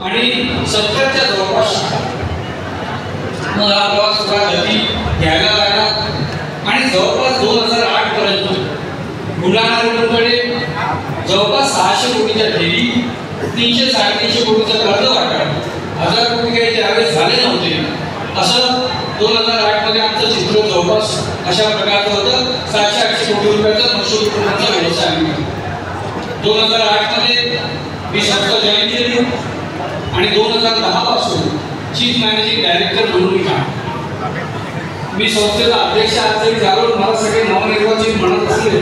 आणि 70च्या जवळपास मग हा प्रवास थोडा गती घ्यायला लागला आणि जवळपास 2008 पर्यंत बुलढाणा रोडकडे जवळपास 600 कोटीच्या ठेवी 300-350 कोटीचं कर्ज वाटलं. 1000 कोटी काही त्यावेळेस झाले नव्हते. असं 2008 मध्ये आमचं चित्र जवळपास अशा प्रकारचं होतं. 700-800 कोटी रुपयाचा महसूल उत्पन्नाचा व्यवसाय आम्ही 2008 मध्ये मी संस्था जॉईन केली आणि 2010 पासून चीफ मॅनेजिंग डायरेक्टर म्हणून मी संस्थेचा अध्यक्ष आजही झालो. मला सगळे नवनिर्वाचित म्हणत असले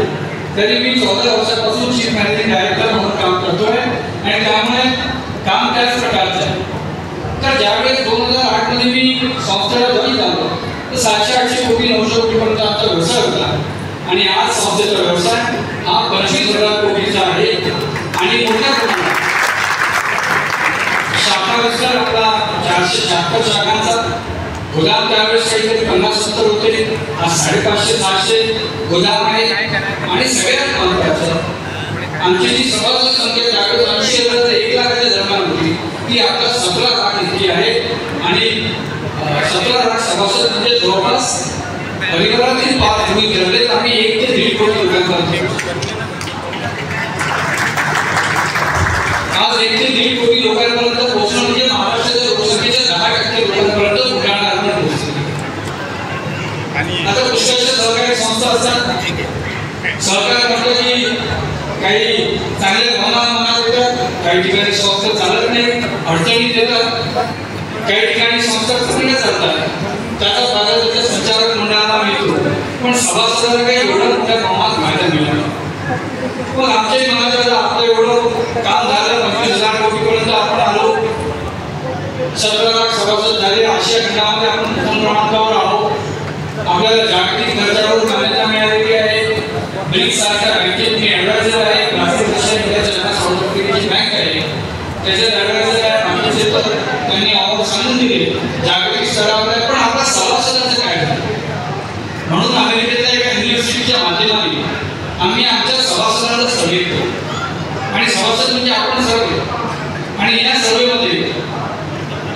तरी मी 14 वर्षापासून चीफ मॅनेजिंग डायरेक्टर म्हणून काम करतोय आणि त्यामुळे काम त्याच प्रकारचं आहे. तर ज्यावेळेस 2008 मध्ये मी संस्थेला जॉईन झालो तर 700-800 कोटी 900 कोटीपर्यंत आमचा व्यवसाय होता आणि आज संस्थेचा व्यवसाय हा 25,000 कोटीचा आहे आणि मोठ्या प्रमाणात शाखा विस्तार आपला 476 शाखांचा गोदाम त्यावेळेस काहीतरी 50-70 होते. आज 550-700 गोदाम आहे आणि सगळ्यात महत्त्वाचं आमची जी सभासद संख्या त्यावेळेस 80,000 ते 1 लाखाच्या दरम्यान होती ती आता 17 लाख इतकी आहे आणि 17 लाख सभासद म्हणजे जवळपास परिवारातील 5 तुम्ही ठरले तर आम्ही 1 ते 1.5 कोटी लोकांपर्यंत आज 1 ते 1.5 कोटी लोकांपर्यंत पोहोचणं म्हणजे महाराष्ट्राच्या लोकसंख्येच्या 10% लोकांपर्यंत बुलढाणा पोहोचली. आता पुष्कळशा सहकारी संस्था असतात. सहकार म्हटलं की काही चांगल्या भावना देतात, काही ठिकाणी संस्था चालत नाही, अडचणी देतात, काही ठिकाणी संस्था चांगल्या चालतात. त्याचा फायदा त्याच्या संचालक मंडळाला मिळतो पण सभासदांना काही एवढं मोठ्या प्रमाणात फायदा मिळत नाही. पण आमच्याही मनात आपलं एवढं काम झालं 25,000 कोटीपर्यंत आपण आलो. 17 लाख सभासद झाले. आशिया खंडामध्ये आपण प्रथम क्रमांकावर आहोत. आपल्याला जागतिक दर्जावर मान्यता मिळालेली आहे. ब्रिक्स सारख्या बँकेत मी ॲडवायझर आहे. Brazil Russia India China South आफ्रिकेची बँक आहे त्याच्यात ॲडवायझर आहे. बाकीचे तर त्यांनी अहवाल सांगून दिले जागतिक स्तरावर आहे. पण आपल्या सभासदांचं काय झालं म्हणून अमेरिकेतल्या एका युनिव्हर्सिटीच्या माध्यमाने आम्ही आमच्या सभासदांना सर्वे केला आणि सभासद म्हणजे आपण सर्वे आणि या सर्वेमध्ये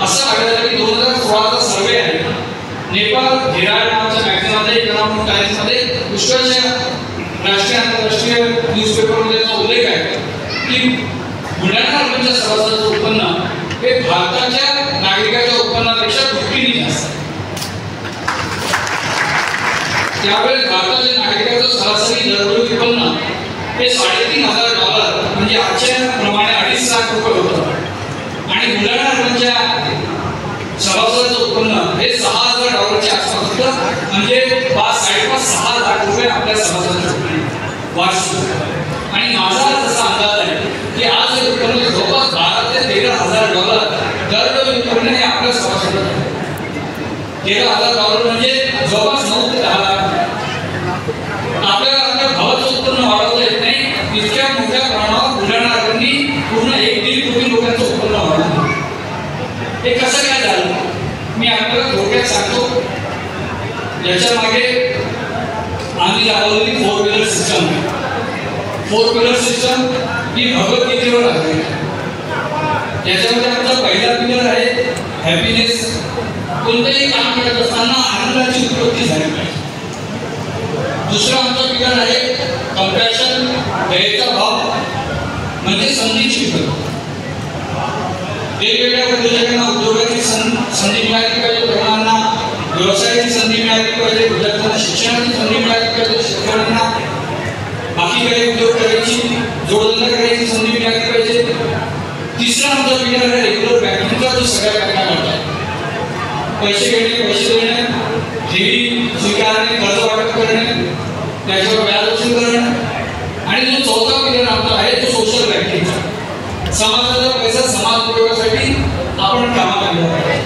असं आढळलं की 2016चा सर्वे आहे. नेपाळ हेराल्ड नावाच्या मॅगझिनमध्ये इकॉनॉमिक टाइम्समध्ये पुष्कळशा राष्ट्रीय आंतरराष्ट्रीय न्यूजपेपरमध्ये याचा उल्लेख आहे की बुलढाणा अर्बनच्या सभासदांचं उत्पन्न हे भारताच्या नागरिकाच्या उत्पन्नापेक्षा दुप्पटीने जास्त. त्यावेळेस भारताच्या नागरिकाचं सरासरी दरडोई उत्पन्न हे $3,500 म्हणजे आजच्या प्रमाणे 2.5 लाख रुपये होतं आणि बुलढाणा अर्बनच्या सभासदांचं उत्पन्न हे $6,000च्या आसपास होतं म्हणजे 5.5-6 लाख रुपये आपल्या सभासदांचे वार्षिक. आणि माझा असा अंदाज आहे की आज हे उत्पन्न जवळपास $12,000 ते $13,000 दरडोई उत्पन्न हे आपल्या सभासदांचं $13,000 म्हणजे जवळपास 9 ते 10 लाख. आपल्याला आपल्या भावाचं उत्पन्न वाढवता येत नाही इतक्या मोठ्या प्रमाणावर बुलढाणा अर्बननी पूर्ण 1-1.5 कोटी लोकांचं उत्पन्न वाढवलं. हे कसं काय झालं मी आपल्याला थोडक्यात सांगतो. याच्या मागे आम्ही राबवलेली 4 व्हीलर सिस्टम. 4 व्हीलर सिस्टम ही भगवद्गीतेवर आहे. याच्यामध्ये आमचा पहिला पिलर आहे हॅपीनेस. कोणतेही काम करत असताना आनंदाची उत्पत्ती झाली पाहिजे. दुसरा आमचा पिलर आहे कंपॅशन दयेचा भाव म्हणजे संधीची विकल्प. वेगवेगळ्या उद्योजकांना उद्योगाची संधी मिळाली पाहिजे, तरुणांना व्यवसायाची संधी मिळाली पाहिजे, विद्यार्थ्यांना शिक्षणाची संधी मिळाली पाहिजे, शेतकऱ्यांना बाकी काही उद्योग करायची जोडधंदा करायची संधी मिळाली पाहिजे. तिसरा आमचा पिलर आहे रेग्युलर बँकिंगचा जो सगळ्या बँका करतात. पैसे घेणे, पैसे देणे, ठेवी स्वीकारणे, कर्ज वाटप करणे, त्याच्यावर व्याज वसूल करणे आणि जो चौथा पिलर आमचा आहे तो सोशल बँकिंगचा. समाजाचा पैसा समाज उपयोगासाठी आपण कामाला आणला पाहिजे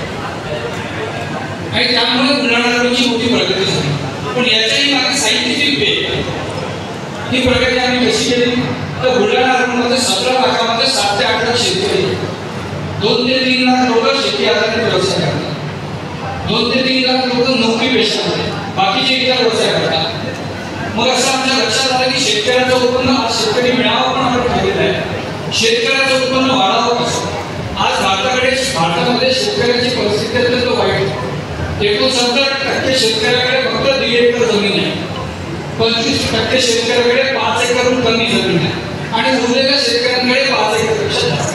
आणि त्यामुळे बुलढाणा अर्बनची मोठी प्रगती झाली. पण याच्याही मागे सायंटिफिक वे ही प्रगती आम्ही कशी केली तर बुलढाणा अर्बनमध्ये 17 लाखामध्ये 7 ते 8 लाख शेतकरी, 2 ते 3 लाख लोक शेती आधारित व्यवसाय करतात, 2 ते 3 लाख लोक नोकरी पेशामध्ये, बाकीचे इतर व्यवसाय करतात. मग असं आमच्या लक्षात आलं की शेतकऱ्याचं उत्पन्न आज शेतकरी मिळावं पण आपण ठरलेलं आहे. शेतकऱ्याचं उत्पन्न वाढावं कसं. आज भारतात भारतामध्ये शेतकऱ्याची परिस्थिती अत्यंत वाईट. 69% शेतकऱ्याकडे फक्त 1.5 एकर जमीन आहे, 25% शेतकऱ्याकडे 5 एकरहून कमी जमीन आहे आणि उरलेल्या शेतकऱ्यांकडे 5 एकरपेक्षा जास्त.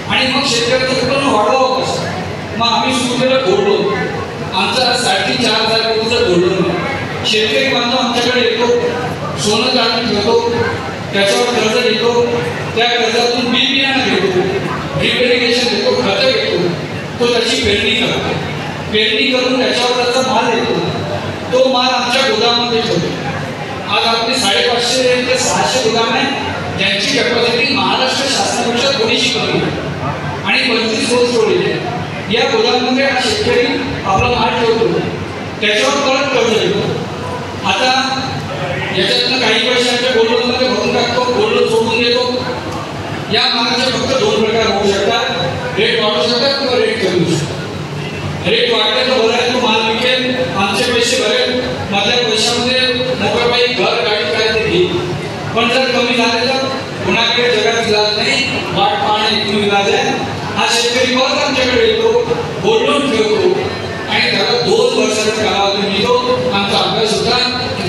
आणि मग शेतकऱ्याचं उत्पन्न वाढवावं कसं? मग आम्ही सुरू केलं गोल्ड लोन. आमचा 4,500 कोटीचं गोल्ड लोन आहे. शेतकरी बांधव आमच्याकडे येतो, सोनं तारण घेतो, त्याच्यावर कर्ज घेतो, त्या कर्जातून बी बियाणं घेतो, ड्रीप इरिगेशन घेतो, खतं घेतो, तो त्याची पेरणी करतो. पेरणी करून त्याच्यावर त्याचा माल येतो, तो माल आमच्या गोदामामध्ये ठेवतो. आज आपली 550 ते 600 गोदाम आहे, ज्यांची कॅपॅसिटी महाराष्ट्र शासनापेक्षा थोडीशी कमी आहे आणि 25 कोल्ड स्टोरेज आहे. या गोदामामध्ये हा शेतकरी आपला माल ठेवतो, त्याच्यावर परत कर्ज घेतो. आता याच्यातनं काही पैसे आमच्या गोल्ड लोनमध्ये भरून टाकतो, गोल्ड लोन सोडून देतो. या मालाचे फक्त 2 प्रकार होऊ शकतात, रेट वाढू शकतात किंवा रेट कमी होऊ शकतात. रेट वाढले तर बरं आहे, तो माल विकेल, आमचे पैसे भरेल, मधल्या पैशामध्ये मोकळपाई घर गाडी काय ते घेईल. पण जर कमी झाले तर कुणाकडे जगात इलाज नाही, वाट पाहणे एकूण इलाज आहे. हा शेतकरी परत आमच्याकडे येतो, गोल्ड लोन ठेवतो आणि त्याला 2 वर्षाचा कालावधी मिळतो. आमचा अभ्यास होता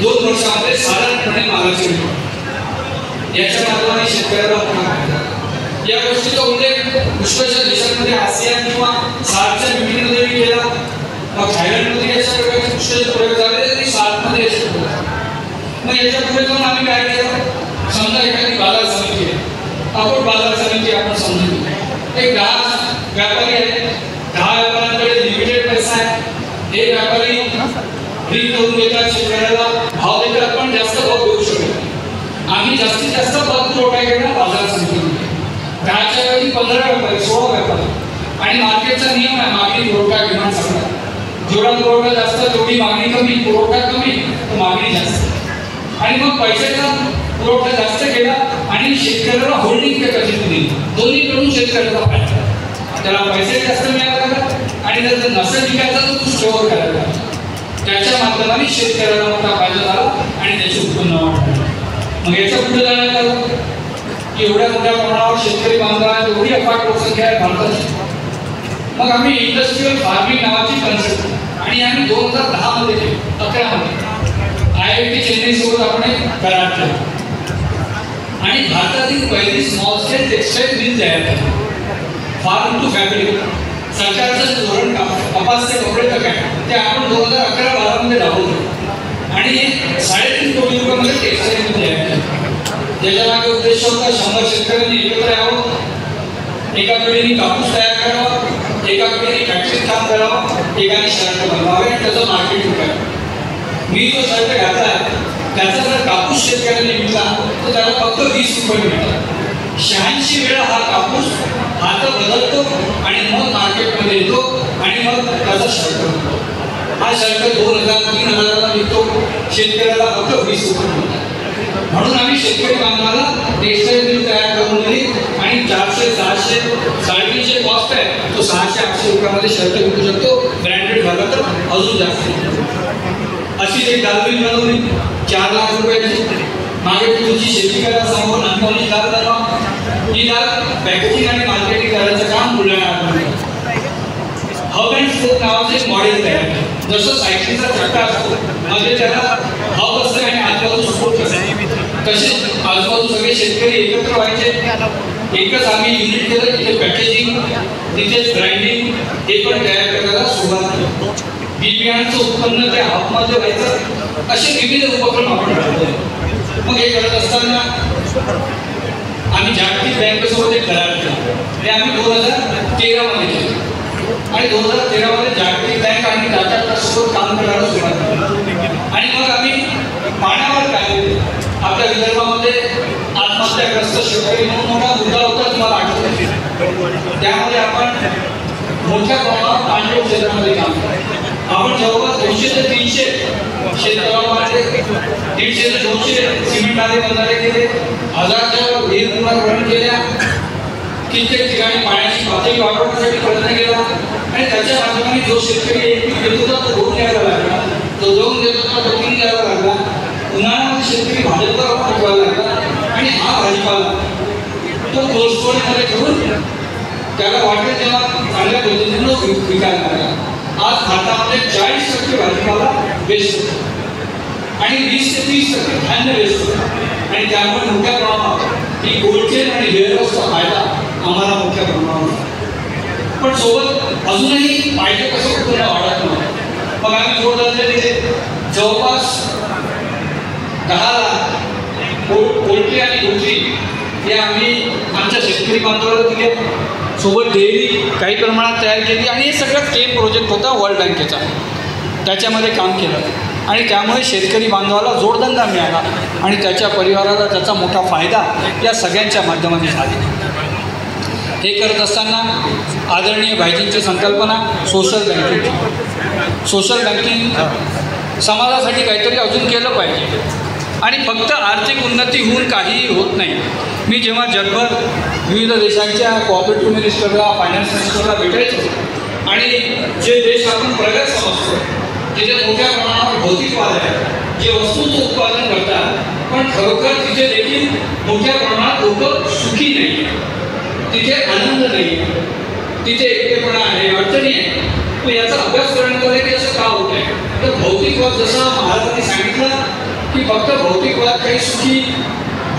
2 वर्षामध्ये साधारणपणे मालाचे मिळतो. याच्या माध्यमाने शेतकऱ्याला या गोष्टीचा उल्लेख पुष्कळशा देशांमध्ये आसियान किंवा सार्कच्या मीटिंगमध्ये केला. मग थायलंडमध्ये अशा प्रकारचे पुष्कळ प्रयोग झाले, ते सार्कमध्ये यशस्वी झाले. मग याच्या पुढे जाऊन आम्ही काय केलं, समजा एखादी बाजार समिती आहे, आपण बाजार समिती आपण समजून घेऊ. एक 10 व्यापारी आहेत, 10 व्यापाऱ्यांकडे लिमिटेड पैसा आहे. हे व्यापारी ड्रीप करून देतात, शेतकऱ्याला भाव देतात, पण जास्त भाव देऊ शकत नाही. आम्ही जास्तीत जास्त पत पुरवठा केला बाजार समितीमध्ये. 10च्या ऐवजी 15 व्यापारी, 16 व्यापारी. आणि मार्केटचा नियम आहे, मागणी पुरवठा डिमांड सगळा. जेवढा पुरवठा जास्त तेवढी मागणी कमी, पुरवठा कमी तर मागणी जास्त. आणि मग पैशाचा पुरवठा जास्त केला आणि शेतकऱ्याला होल्डिंग कॅपॅसिटी दिली. दोन्हीकडून शेतकऱ्याला फायदा, त्याला पैसे जास्त मिळायला लागला आणि जर नसेल विकायचा तर तो स्टोअर करायला. त्याच्या माध्यमाने शेतकऱ्याला मोठा फायदा झाला आणि त्याचे उत्पन्न वाढलं. मग याच्या पुढे जाण्यात आलं की एवढ्या मोठ्या प्रमाणावर शेतकरी बांधवांना एवढी अफाट लोकसंख्या आहे भारताची. मग आम्ही इंडस्ट्रियल फार्मिंग नावाची कन्सेप्ट आणि आम्ही 2010 मध्ये केली, 11 मध्ये IIT चेन्नई सोबत आपण करार केला आणि भारतातील पहिली स्मॉल स्केल टेक्सटाईल मिल तयार केली. फार्म टू फॅब्रिक सरकारचं धोरण कपासचे कपडे तर काय ते आपण 2011-12 मध्ये राबवलं आणि 3.5 कोटी रुपयामध्ये टेक्सटाईल मिल तयार केली. ज्याच्या मागे उद्देश होता 100 शेतकऱ्यांनी एकत्र यावं, एका पिढीने कापूस तयार करावा, एका पिढीने फॅक्टरीत काम करावं, एकाने शर्ट बनवावे आणि त्याचं मार्केटिंग करावं. मी जो शर्ट घातला त्याचा जर कापूस शेतकऱ्यांनी विकला तर त्याला फक्त 20 रुपये मिळतात. 86 वेळा हा कापूस हात बदलतो आणि मग मार्केटमध्ये येतो आणि मग त्याचा शर्ट बनतो. हा शर्ट 2000-3000 विकतो, शेतकऱ्याला फक्त 20 रुपये मिळतात. म्हणून आम्ही शेतकरी बांधवाला टेक्सटाईल मिल तयार करून दिली आणि 400-600 साडेतीनशे कॉस्ट आहे, तो 600-800 रुपयामध्ये शर्ट विकू शकतो. ब्रँडेड झाला तर अजून जास्त. अशीच एक दाल मिल बनवली 4 लाख रुपयाची. मागे तुमची शेती करायला सांगून अनुभवली दाल बनवा. ही दाल पॅकेजिंग आणि मार्केटिंग करायचं काम बुलढाण्यात. हब अँड स्पोक नावाचं एक मॉडेल तयार केलं. जसं सायकलचा चक्का असतो म्हणजे त्याला हब असतं आणि आजूबाजू सपोर्ट असतं, तसेच आजूबाजू सगळे शेतकरी एकत्र व्हायचे. एकच आम्ही युनिट केलं, तिथे पॅकेजिंग, तिथेच ग्राइंडिंग हे पण तयार करायला सुरुवात केली. बी बियाणांचं उत्पन्न त्या हबमध्ये व्हायचं, असे विविध उपक्रम आपण राबवले. मग हे करत असताना आम्ही जागतिक बँकेसोबत एक करार केला. ते आम्ही 2013 मध्ये केलं आणि 2013 मध्ये जागतिक बँक आणि टाटा ट्रस्टसोबत काम करायला सुरुवात केली. आणि मग आम्ही पाण्यावर काय आपल्या विदर्भामध्ये आत्महत्याग्रस्त शेतकरी म्हणून मोठा मुद्दा होता, तुम्हाला आठवत. त्यामध्ये आपण मोठ्या प्रमाणात पाणलोट क्षेत्रामध्ये काम करतो. आपण जवळपास 200 ते 300 शेततळामध्ये 150 ते 200 सिमेंट आले बंधारे केले, 1000च्या विहीर पुनर्भरण केल्या, कित्येक ठिकाणी पाण्याची पातळी वाढवण्यासाठी प्रयत्न केला आणि त्याच्या माध्यमाने जो शेतकरी एक पीक घेत होता तो दोन द्यायला लागला, तो दोन देत होता तो 3 द्यायला लागला. उन्हाळ्यामध्ये शेतकरी भाजीपाला पिकवायला लागला आणि हा भाजीपाला तो कोल्ड स्टोरेजमध्ये ठेवून त्याला वाटेल तेव्हा विकायला लागला. आज भारतामध्ये 40% भाजीपाला वेस्ट होतो आणि 20 ते 30% धान्य वेस्ट होतं आणि त्यामुळे मोठ्या प्रमाणात ही कोल्ड चेन आणि वेअरहाऊसचा फायदा आम्हाला मोठ्या प्रमाणावर होता. पण सोबत अजूनही पाहिजे कसं उत्पन्न वाढत नव्हतं. मग आम्ही जोडधंदे दिले. जवळपास 10 लाख पोल्ट्री आणि पोल्ट्री हे आम्ही आमच्या शेतकरी बांधवाला दिले. सोबत डेअरी काही प्रमाणात तयार केली आणि हे सगळं केम प्रोजेक्ट होता वर्ल्ड बँकेचा. त्याच्यामध्ये काम केलं आणि त्यामुळे शेतकरी बांधवाला जोडधंदा मिळाला आणि त्याच्या परिवाराला त्याचा मोठा फायदा या सगळ्यांच्या माध्यमाने झाला. हे करत असताना आदरणीय भाईजींची संकल्पना सोशल बँकिंग. सोशल बँकिंग समाजासाठी काहीतरी अजून केलं पाहिजे आणि फक्त आर्थिक उन्नती होऊन काहीही होत नाही. मी जेव्हा जगभर विविध देशांच्या कोऑपरेटिव्ह मिनिस्टरला फायनान्स मिनिस्टरला भेटायचो आणि जे देश आपण प्रगत समजतो तिथे मोठ्या प्रमाणावर भौतिकवाद आहे, जे वस्तूंचं उत्पादन करतात पण खरोखर तिथे देखील मोठ्या प्रमाणात लोक सुखी नाही, तिथे आनंद नाही, तिथे एकटेपणा आहे, अडचणी आहे. तर याचा अभ्यास करण्यात की असं का होत आहे. तर भौतिकवाद जसं महाराजांनी सांगितलं की फक्त भौतिकवाद काही सुखी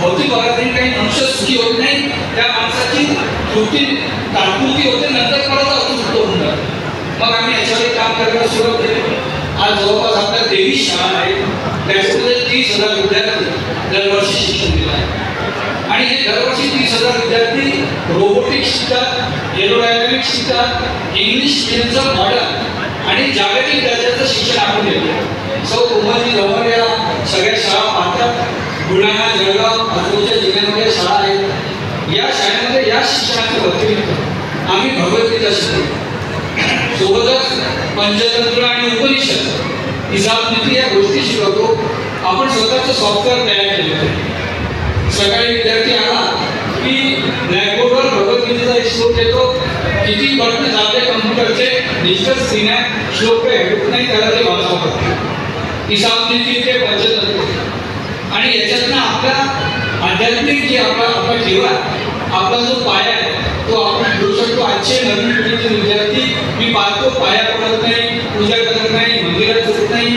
भौतिकवादाने काही मनुष्य सुखी होत नाही, त्या माणसाची कृती तात्पुरती होते, नंतर परत असुख होऊन जातं. मग आम्ही याच्यावर काम करायला सुरुवात केली. आज जवळपास आपल्या 23 शाळा आहेत, त्याच्यामध्ये 30,000 विद्यार्थी दरवर्षी शिक्षण दिलं आहे आणि हे दरवर्षी 30,000 विद्यार्थी रोबोटिक्स शिकतात, एरोडायनामिक्स शिकतात, इंग्लिश मीडियमचं मॉडर्न आणि जागतिक दर्जाचं शिक्षण आपण देतो. सौ कोमलजी जवळ या सगळ्या शाळा पाहतात. बुलढाणा, जळगाव आजूबाजूच्या जिल्ह्यामध्ये शाळा आहेत. या शाळेमध्ये या शिक्षणाच्या व्यतिरिक्त आम्ही भगवद्गीता शिकतो, सोबतच पंचतंत्र आणि उपनिषद, हिसाब नीती या गोष्टी शिकवतो. आपण स्वतःचं सॉफ्टवेअर तयार केले होते. सकाळी विद्यार्थी आला की ब्लॅकबोर्डवर भगवद्गीतेचा एक श्लोक येतो, किती बटन जाते कम्प्युटरचे डिजिटल स्क्रीन आहे, श्लोक काही हटत नाही, त्याला ते वाचावं लागतं. हिसाब नीती ते पंचतंत्र आणि याच्यातनं आपला आध्यात्मिक जे आपला ठेवा आपला जो पाया आहे तो आपण घेऊ शकतो. आजचे नवीन पिढीचे विद्यार्थी मी पाहतो पाया पडत नाही, पूजा करत नाही, मंदिरात जात नाही.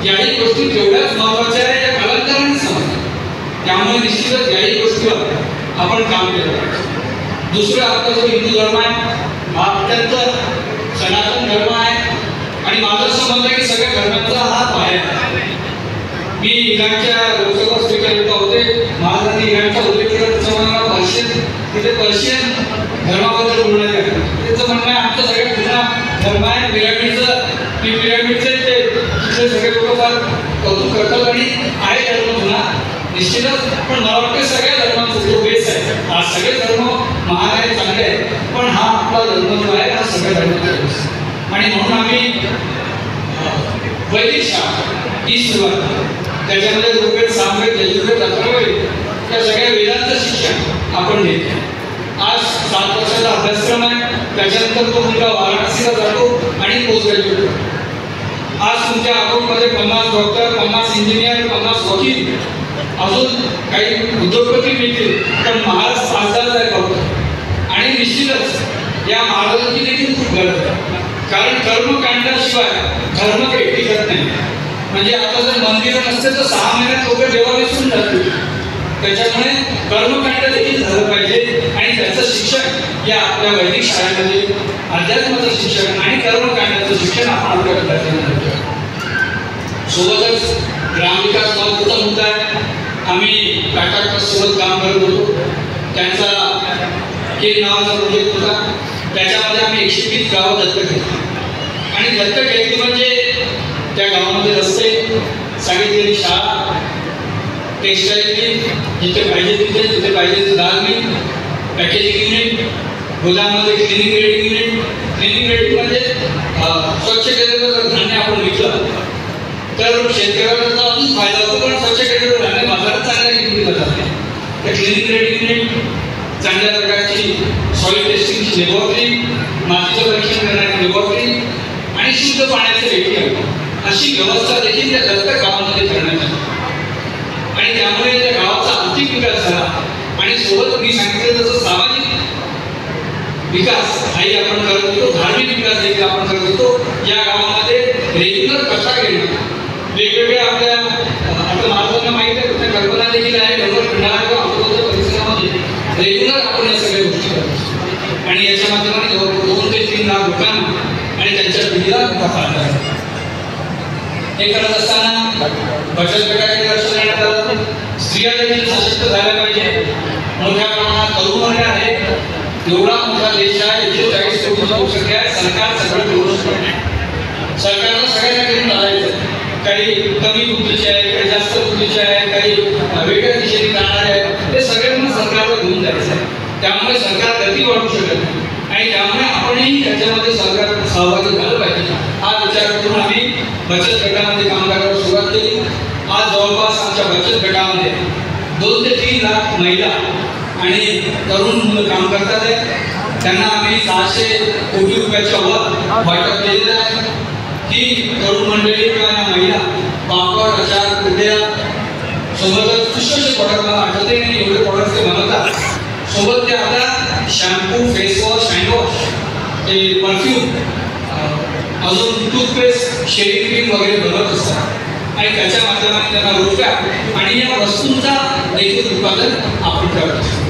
याही गोष्टी तेवढ्याच महत्त्वाच्या आहेत या कालांतराने समजतात. त्यामुळे निश्चितच याही गोष्टीवर आपण काम केलं पाहिजे. दुसरं आपला जो हिंदू धर्म आहे हा अत्यंत सनातन धर्म आहे आणि माझं असं म्हणणं आहे की सगळ्या धर्मांचा हा पाया आहे. मी इराणच्या लोकसभा स्पीकर होते, महाराजांनी इराणचा उल्लेख केला, त्याचं म्हणणं पर्शियन, तिथे पर्शियन धर्माबद्दल बोलण्यात येतं. त्याचं म्हणणं आहे आमचा सगळ्यात जुना धर्म आहे पिरॅमिडचं, की पिरॅमिडचे ते तिथले सगळे लोक फार कौतुक करतात आणि आहे धर्म जुना निश्चितच. पण मला वाटतं सगळ्या धर्मांचा जो बेस आहे, हा सगळे धर्म महान आहे, चांगले आहेत, पण हा आपला धर्म जो आहे हा सगळ्या धर्माचा बेस आणि म्हणून आम्ही वैदिक शाळा ही सुरुवात. त्याच्यामध्ये ऋग्वेद, सामवेद, यजुर्वेद, अथर्ववेद या सगळ्या वेदांचं शिक्षण आपण घेतो. आज 7 वर्षाचा अभ्यासक्रम आहे. त्याच्यानंतर तो मुलगा वाराणसीला जातो आणि पोस्ट ग्रॅज्युएट करतो. आज तुमच्या अकाउंटमध्ये 50 डॉक्टर, 50 इंजिनियर, 50 वकील, अजून काही उद्योगपती मिळतील, पण महाराज 5,000 आहे फक्त. आणि निश्चितच या महाराजांची देखील खूप गरज आहे, कारण कर्मकांडाशिवाय धर्म काही टिकत नाही. म्हणजे आता जर मंदिरं नसते तर 6 महिन्यात लोक देवा विसरून जातील. त्याच्यामुळे कर्मकांड देखील झालं पाहिजे आणि त्याचं शिक्षण या आपल्या वैदिक शाळेमध्ये अध्यात्माचं शिक्षण आणि कर्मकांडाचं शिक्षण आपण आपल्या विद्यार्थ्यांना देतो. सोबतच ग्रामविकास महत्त्वाचा मुद्दा आहे. आम्ही टाटा ट्रस्टसोबत काम करत होतो. त्यांचा केल नावाचा प्रोजेक्ट होता. त्याच्यामध्ये आम्ही 120 गावं दत्तक घेतली आणि दत्तक घेतली म्हणजे त्या गावामध्ये रस्ते, सांगितलेली शाळा, टेक्स्टाईल मिल, जिथे पाहिजे तिथे, जिथे पाहिजे तिथे दाल मिल, पॅकेजिंग युनिट, गोदाममध्ये cleaning grading unit. Cleaning grading म्हणजे स्वच्छ केलेलं धान्य आपण विकलं तर शेतकऱ्याला त्याचा अजून फायदा होतो, पण स्वच्छ केलेलं धान्य बाजारात चांगल्या किमतीला जाते. त्या क्लिनिंग रेडिंग युनिट, चांगल्या प्रकारची सॉइल टेस्टिंगची लॅबोरेटरी, मातीचं परीक्षण करणारी लॅबोरेटरी आणि शुद्ध पाण्याचं एटीएम अशी व्यवस्था देखील त्या दत्तक गावामध्ये करण्यात आली आणि त्यामुळे त्या गावाचा आर्थिक विकास झाला आणि सोबत मी सांगितलं तसं सामाजिक विकास हाही आपण करत होतो, धार्मिक विकास देखील आपण करत होतो. या गावामध्ये रेग्युलर कथा घेणं, वेगवेगळ्या आपल्या आता महाराजांना माहीत आहे, कल्पना देखील आहे, डोंगर खंडाळा किंवा आजूबाजूच्या परिसरामध्ये रेग्युलर आपण या सगळ्या गोष्टी करतो आणि याच्या माध्यमाने 2 ते 3 लाख लोकांना आणि त्यांच्या पिढीला नफा आहे. हे करत असताना बचत गटाचे लक्ष देण्यात आलं. स्त्रिया देखील सशक्त झाल्या पाहिजे. मोठ्या प्रमाणात तरुण वर्ग आहे. एवढा मोठा देश आहे, 140 कोटी लोकसंख्या आहे. सरकार सगळं व्यवस्थित करते. सरकारला सगळ्यांना घेऊन चालायचं. काही कमी बुद्धीचे आहे, काही जास्त बुद्धीचे आहे, काही वेगळ्या दिशेने जाणारे आहेत. ते सगळ्यांना सरकारला घेऊन जायचं आहे. त्यामुळे सरकार गती वाढू शकत नाही आणि त्यामुळे आपणही त्याच्यामध्ये सरकार सहभागी झालं पाहिजे. हा विचार करून आम्ही बचत गटामध्ये काम करायला सुरुवात केली. आज जवळपास आमच्या बचत गटामध्ये 2 ते 3 लाख महिला आणि तरुण मुलं काम करतात आहे. त्यांना आम्ही 600 कोटी रुपयाच्या वर वाटप केलेलं आहे. ही तरुण मंडळी किंवा या महिला पापड, अचार, कुरड्या सोबतच पुष्कळचे प्रॉडक्ट मला आठवते नाही एवढे प्रॉडक्ट ते बनवतात. सोबत ते आता शॅम्पू, फेस वॉश, हँडवॉश, ते परफ्यूम, अजून टूथपेस्ट, शेविंग क्रीम वगैरे बनवत असतात आणि त्याच्या माध्यमाने त्यांना रोजगार आणि या वस्तूंचा देखील उत्पादन आपण करत असतो.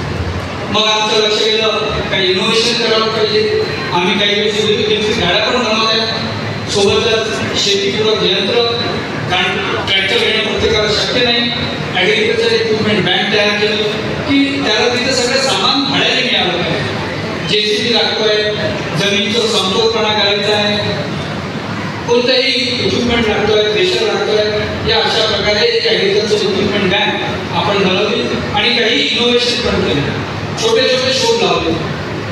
मग आमचं लक्ष गेलं काही इनोव्हेशन करायला पाहिजे. आम्ही काही वेळेस गाड्या पण बनवत आहे. सोबतच शेतीपूरक यंत्र, कारण ट्रॅक्टर घेणं प्रत्येकाला शक्य नाही. ॲग्रिकल्चर इक्विपमेंट बँक तयार केली की त्याला तिथं सगळं सामान भाड्याने मिळालं पाहिजे. JCB लागतोय, जमिनीचा समतोलपणा करायचा आहे, कोणताही इक्विपमेंट लागतोय, प्रेशर लागतोय. या अशा प्रकारे एक ॲग्रिकल्चर इक्विपमेंट बँक आपण बनवली आणि काही इनोव्हेशन पण केले. छोटे छोटे शोध लावले.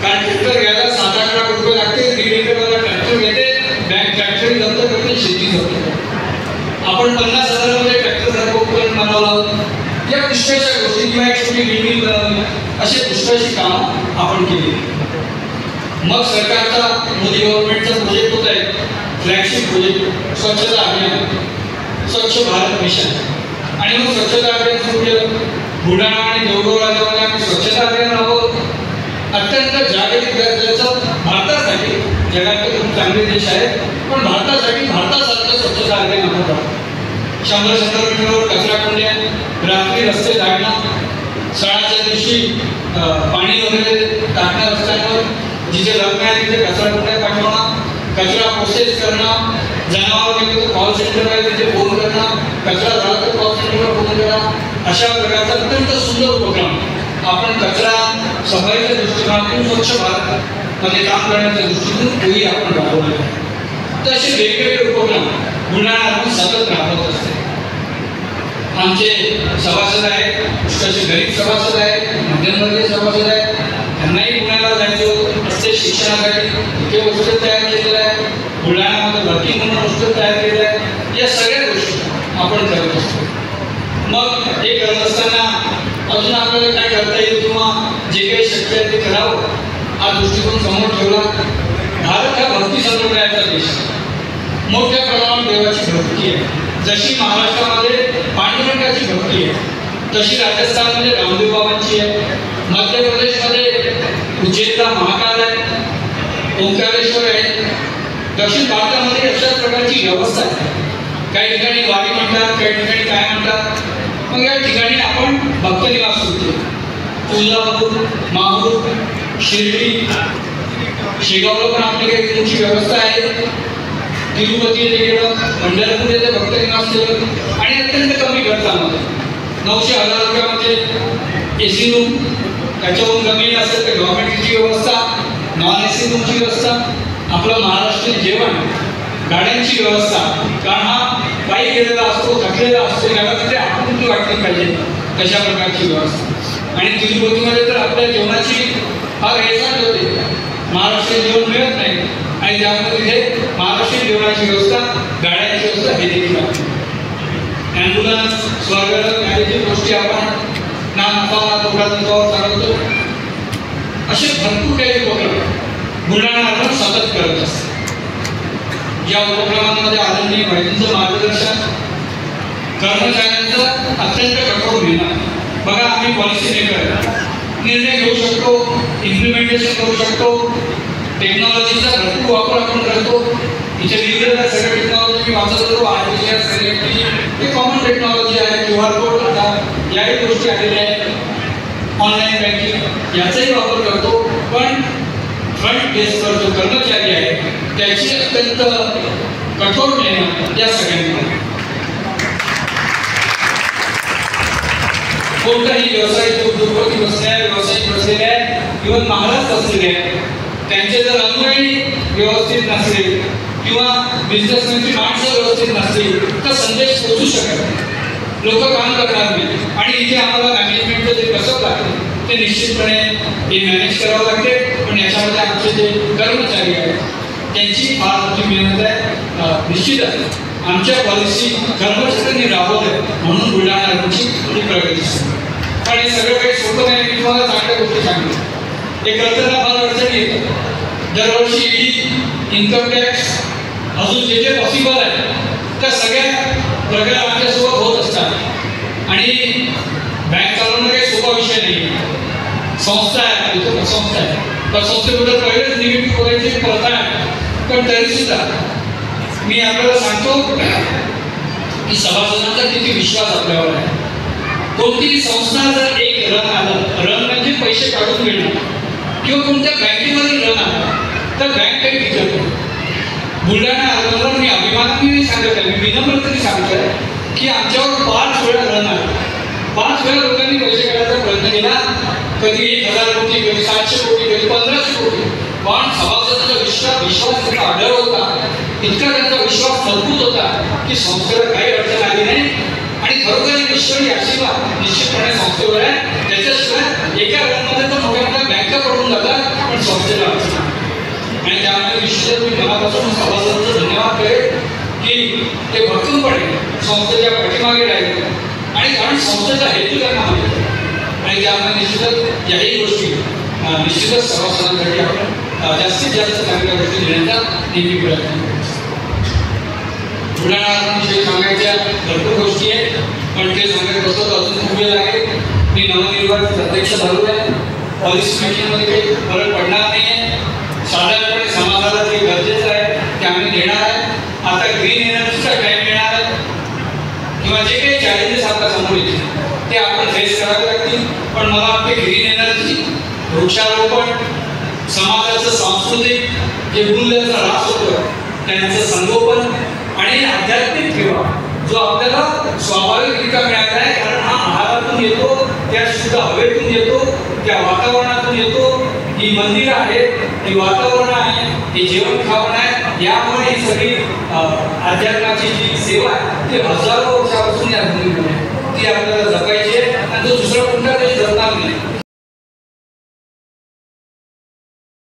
कारण ट्रॅक्टर घ्यायला 7-8 लाख रुपये लागते. 1.5 एकरवाला ट्रॅक्टर घेते, बँक ट्रॅक्टर जप्त करते, शेती जप्त. आपण 50,000 ट्रॅक्टरसारखं उपकरण बनवलं. या पुष्कळशा गोष्टी किंवा एक छोटी बिल्डिंग बनवली. असे पुष्कळशी कामं आपण केली. मग सरकारचा मोदी गव्हर्नमेंटचा प्रोजेक्ट होत आहे फ्लॅगशिप प्रोजेक्ट स्वच्छता अभियान, स्वच्छ भारत मिशन. आणि मग स्वच्छता अभियान सुरू केलं. बुलढाणा आणि देवगड राज्यामध्ये आम्ही स्वच्छता अभियान राबवलं. अत्यंत जागतिक दर्जाचं भारतासाठी, जगातले खूप चांगले देश आहेत पण भारतासारखं स्वच्छता अभियान आपण राबवलं. 100 मीटरवर कचरा कुंड्या, रात्री रस्ते झाडणं, सणाच्या दिवशी पाणी वगैरे टाकणं रस्त्यांवर, जिथे लग्न आहे तिथे कचरा कुंड्या पाठवणं, कचरा प्रोसेस करणं, जनावर गेलं तर कॉल सेंटर आहे तिथे फोन करणं, कचरा झाला तर कॉल सेंटरवर फोन करणं. अशा प्रकारचा अत्यंत सुंदर उपक्रम आपण कचरा सफाईच्या दृष्टिकोनातून स्वच्छ भारत मध्ये काम करण्याच्या दृष्टीतून तोही आपण राबवले. तर असे वेगवेगळे उपक्रम बुलढाणा सतत राबवत असते. आमचे सभासद आहेत, पुष्कळचे गरीब सभासद आहेत, मध्यमवर्गीय सभासद आहेत. त्यांनाही पुण्याला जायचं असते शिक्षणासाठी. इथे हॉस्टेल तयार केलेलं आहे. बुलढाण्यामध्ये भरती म्हणून हॉस्टेल तयार केलेलं आहे. या सगळ्या गोष्टी आपण करत असतो. मग हे करत असताना अजून आपल्याला काय करता येईल किंवा जे काही शक्य आहे ते करावं हा दृष्टिकोन समोर ठेवला. भारत हा भक्ती संप्रदायाचा देश आहे. मोठ्या प्रमाणात देवाची भक्ती आहे. जशी महाराष्ट्रामध्ये पांडुरंगाची भक्ती आहे तशी राजस्थानमध्ये रामदेव बाबांची आहे. मध्य प्रदेशमध्ये उज्जैनला महाकाल आहे, ओंकारेश्वर आहे. दक्षिण भारतामध्ये अशाच प्रकारची व्यवस्था आहे. काही ठिकाणी वारी म्हणतात, काही ठिकाणी काय म्हणतात. मग या ठिकाणी आपण भक्त निवास सुरू केले. तुळजापूर, माहूर, शिर्डी, शेगावला पण आपली काही तुमची व्यवस्था आहे. तिरुपती येथे गेलं, पंढरपूर येथे भक्त निवास केलं आणि अत्यंत कमी खर्चामध्ये 900-1000 रुपयामध्ये AC रूम, त्याच्याहून कमी असेल तर गव्हर्नमेंटची व्यवस्था, नॉन AC रूमची व्यवस्था, आपलं महाराष्ट्रीयन जेवण, गाड्यांची व्यवस्था. कारण हा बाईक गेलेला असतो, थकलेला असतो, याला तिथे आपुलकी वाटली पाहिजे तशा प्रकारची व्यवस्था. आणि तिरुपतीमध्ये तर आपल्या जेवणाची फार हेळसांड होते. महाराष्ट्रीयन जेवण मिळत नाही आणि त्यामुळे तिथे महाराष्ट्रीयन जेवणाची व्यवस्था, गाड्यांची व्यवस्था हे देखील आहे. ॲम्ब्युलन्स, स्वर्गरथ याची गोष्टी आपण ना नफा ना तोटा तत्वावर चालवतो. असे भरपूर काही उपक्रम बुलढाणा आपण सतत करत असतो. या उपक्रमांमध्ये आदरणीय भाईंचं मार्गदर्शन, कर्मचाऱ्यांचं अत्यंत कठोर निर्णय. बघा आम्ही पॉलिसी मेकर निर्णय घेऊ शकतो, इम्प्लिमेंटेशन करू शकतो. टेक्नॉलॉजीचा भरपूर वापर आपण करतो. इथे लिहिलेल्या सगळ्या टेक्नॉलॉजी वाचत होतो. आर्टिफिशियल इंटेलिजन्स हे कॉमन टेक्नॉलॉजी आहे. QR कोड आता याही गोष्टी आलेल्या आहेत. ऑनलाईन बँकिंग याचाही वापर करतो. पण फ्रंट डेस्कवर जो कर्मचारी आहे त्याची अत्यंत कठोर मेहनत या सगळ्यांमध्ये. कोणताही व्यावसायिक उद्योगपती बसले आहे, व्यावसायिक बसलेले आहेत, इव्हन महाराज बसलेले आहेत, त्यांचे जर अनुयायी व्यवस्थित नसतील किंवा बिझनेसमॅनची माणसं व्यवस्थित नसतील तर संदेश पोहोचू शकत नाही. लोक काम करणार नाही. आणि इथे आम्हाला मॅनेजमेंटचं जे कसं लागतं ते निश्चितपणे हे मॅनेज करावं लागते. पण याच्यामध्ये आमचे जे कर्मचारी आहेत त्यांची फार मोठी मेहनत आहे. निश्चितच आमच्या पॉलिसी कर्मचाऱ्यांनी राबवल्या म्हणून बुलढाणा आमची प्रगती झाली. पण हे सगळं काही सोपं नाही. मी तुम्हाला चांगल्या गोष्टी सांगतो. हे करताना फार अडचणी येतात. दरवर्षी इन्कम टॅक्स अजून जे जे पॉसिबल आहे त्या सगळ्या प्रकार आमच्यासोबत होत असतात. आणि बँक चालवणं काही सोपा विषय नाही. संस्था आहे, संस्था आहे, तर संस्थेबद्दल पहिलेच निगेटिव्ह करायची प्रथा आहे. पण तरीसुद्धा मी आपल्याला सांगतो की सभासदांचा किती विश्वास आपल्यावर आहे. कोणतीही संस्था जर एक रन आलं, रन म्हणजे पैसे काढून घेणं, किंवा कोणत्या बँकेमध्ये रन आला तर बँक काही विचार करतो. बुलढाणा अर्बनला मी अभिमानाने सांगत आहे, मी विनम्रतेने सांगतोय की आमच्यावर 5 वेळा रन आला. 5 वेळा लोकांनी पैसे काढायचा प्रयत्न केला. कधी 1000 कोटी, कधी 700 कोटी, कधी 1500 कोटी. पण सभासदांचा विश्वास त्यांचा आढळ होता. इतका त्यांचा विश्वास मजबूत होता की संस्थेला काही अडचण आली नाही. आणि खरोखर ईश्वरी आशीर्वाद निश्चितपणे संस्थेवर आहे. त्याच्याशिवाय एका रनमध्ये तर मोठ्या मोठ्या बँका पडून जातात पण संस्थेला अडचण. आणि त्यामुळे निश्चित मी मनापासून सभासदांचा धन्यवाद करेन की ते भक्कमपणे संस्थेच्या पाठीमागे राहिले. आणि कारण संस्थेचा हेतू त्यांना माहिती आहे. आणि त्यामुळे निश्चितच याही गोष्टी निश्चितच सभासदांसाठी आपण जास्तीत जास्त चांगल्या गोष्टी देण्याचा नेहमी प्रयत्न करतो. बुलढाणाविषयी सांगायच्या भरपूर गोष्टी आहेत. पण ते सांगायचं बसत अजून खूप वेळ लागेल. मी नवनिर्वाचित अध्यक्ष झालो आहे. पॉलिसी मेकिंगमध्ये काही फरक पडणार नाही आहे. साधारणपणे समाजाला जे गरजेचं आहे ते आम्ही देणार आहे. आता ग्रीन एनर्जीचा टाईम येणार आहे किंवा जे काही चॅलेंजेस आपल्या समोर येतील ते आपण फेस करावे लागतील. पण मला वाटते ग्रीन एनर्जी, वृक्षारोपण, समाजाचं सांस्कृतिक जे मूल्यांचा ऱ्हास होतो त्यांचं संगोपन आणि आध्यात्मिक ठेवा जो आपल्याला स्वाभाविकरित्या मिळाला आहे. कारण हा आहारातून येतो, त्या शुद्ध हवेतून येतो, त्या वातावरणातून येतो. ही मंदिरं आहेत, ही वातावरण आहे, हे जेवण खावण आहे. यामुळे ही सगळी अध्यात्माची जी सेवा आहे ती हजारो वर्षापासून या